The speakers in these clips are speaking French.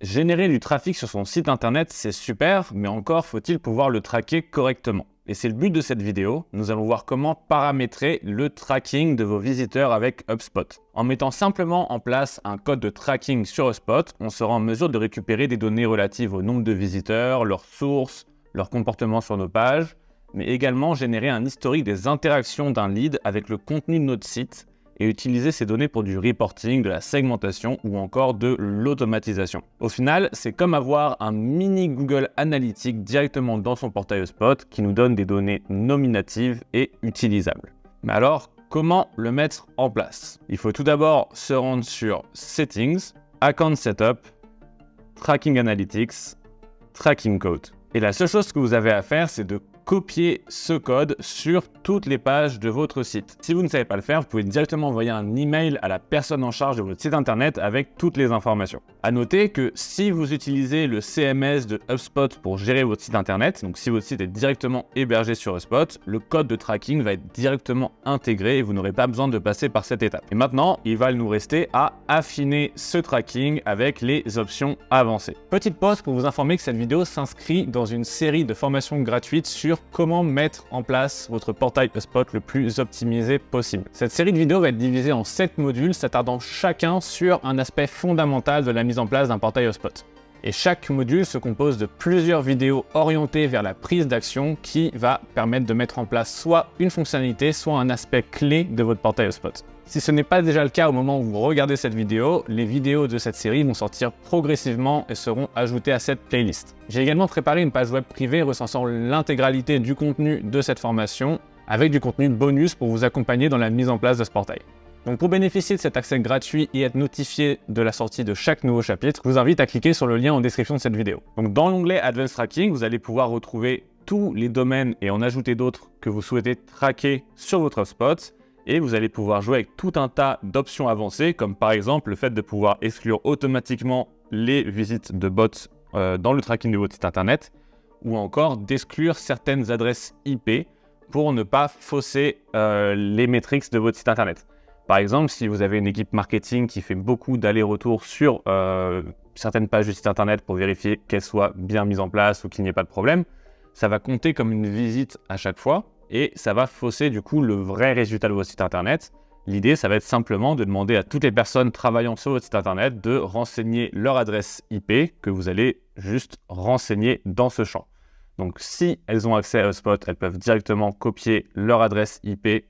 Générer du trafic sur son site internet, c'est super, mais encore faut-il pouvoir le traquer correctement. Et c'est le but de cette vidéo, nous allons voir comment paramétrer le tracking de vos visiteurs avec HubSpot. En mettant simplement en place un code de tracking sur HubSpot, on sera en mesure de récupérer des données relatives au nombre de visiteurs, leurs sources, leur comportement sur nos pages, mais également générer un historique des interactions d'un lead avec le contenu de notre site, et utiliser ces données pour du reporting, de la segmentation ou encore de l'automatisation. Au final, c'est comme avoir un mini Google Analytics directement dans son portail HubSpot qui nous donne des données nominatives et utilisables. Mais alors, comment le mettre en place? Il faut tout d'abord se rendre sur Settings, Account Setup, Tracking Analytics, Tracking Code. Et la seule chose que vous avez à faire, c'est de copier ce code sur toutes les pages de votre site. Si vous ne savez pas le faire, vous pouvez directement envoyer un email à la personne en charge de votre site internet avec toutes les informations. À noter que si vous utilisez le CMS de HubSpot pour gérer votre site internet, donc si votre site est directement hébergé sur HubSpot, le code de tracking va être directement intégré et vous n'aurez pas besoin de passer par cette étape. Et maintenant, il va nous rester à affiner ce tracking avec les options avancées. Petite pause pour vous informer que cette vidéo s'inscrit dans une série de formations gratuites sur comment mettre en place votre portail HubSpot le plus optimisé possible. Cette série de vidéos va être divisée en 7 modules s'attardant chacun sur un aspect fondamental de la mise en place d'un portail HubSpot. Et chaque module se compose de plusieurs vidéos orientées vers la prise d'action qui va permettre de mettre en place soit une fonctionnalité, soit un aspect clé de votre portail HubSpot. Si ce n'est pas déjà le cas au moment où vous regardez cette vidéo, les vidéos de cette série vont sortir progressivement et seront ajoutées à cette playlist. J'ai également préparé une page web privée recensant l'intégralité du contenu de cette formation avec du contenu bonus pour vous accompagner dans la mise en place de ce portail. Donc pour bénéficier de cet accès gratuit et être notifié de la sortie de chaque nouveau chapitre, je vous invite à cliquer sur le lien en description de cette vidéo. Donc dans l'onglet Advanced Tracking, vous allez pouvoir retrouver tous les domaines et en ajouter d'autres que vous souhaitez traquer sur votre HubSpot. Et vous allez pouvoir jouer avec tout un tas d'options avancées, comme par exemple le fait de pouvoir exclure automatiquement les visites de bots dans le tracking de votre site internet, ou encore d'exclure certaines adresses IP pour ne pas fausser les métriques de votre site internet. Par exemple, si vous avez une équipe marketing qui fait beaucoup d'allers-retours sur certaines pages du site internet pour vérifier qu'elles soient bien mises en place ou qu'il n'y ait pas de problème, ça va compter comme une visite à chaque fois. Et ça va fausser du coup le vrai résultat de votre site internet. L'idée, ça va être simplement de demander à toutes les personnes travaillant sur votre site internet de renseigner leur adresse IP que vous allez juste renseigner dans ce champ. Donc si elles ont accès à HubSpot, elles peuvent directement copier leur adresse IP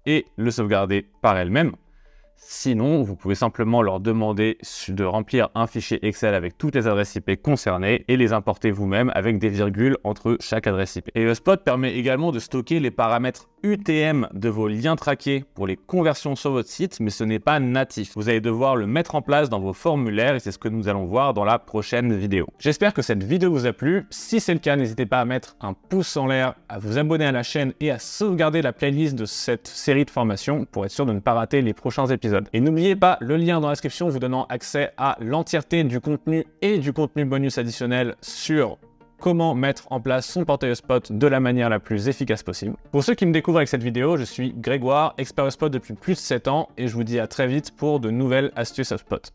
et le sauvegarder par elles-mêmes. Sinon, vous pouvez simplement leur demander de remplir un fichier Excel avec toutes les adresses IP concernées et les importer vous-même avec des virgules entre chaque adresse IP. Et HubSpot permet également de stocker les paramètres UTM de vos liens traqués pour les conversions sur votre site, mais ce n'est pas natif. Vous allez devoir le mettre en place dans vos formulaires et c'est ce que nous allons voir dans la prochaine vidéo. J'espère que cette vidéo vous a plu. Si c'est le cas, n'hésitez pas à mettre un pouce en l'air, à vous abonner à la chaîne et à sauvegarder la playlist de cette série de formations pour être sûr de ne pas rater les prochains épisodes. Et n'oubliez pas le lien dans la description vous donnant accès à l'entièreté du contenu et du contenu bonus additionnel sur comment mettre en place son portail HubSpot de la manière la plus efficace possible. Pour ceux qui me découvrent avec cette vidéo, je suis Grégoire, expert HubSpot depuis plus de 7 ans et je vous dis à très vite pour de nouvelles astuces HubSpot.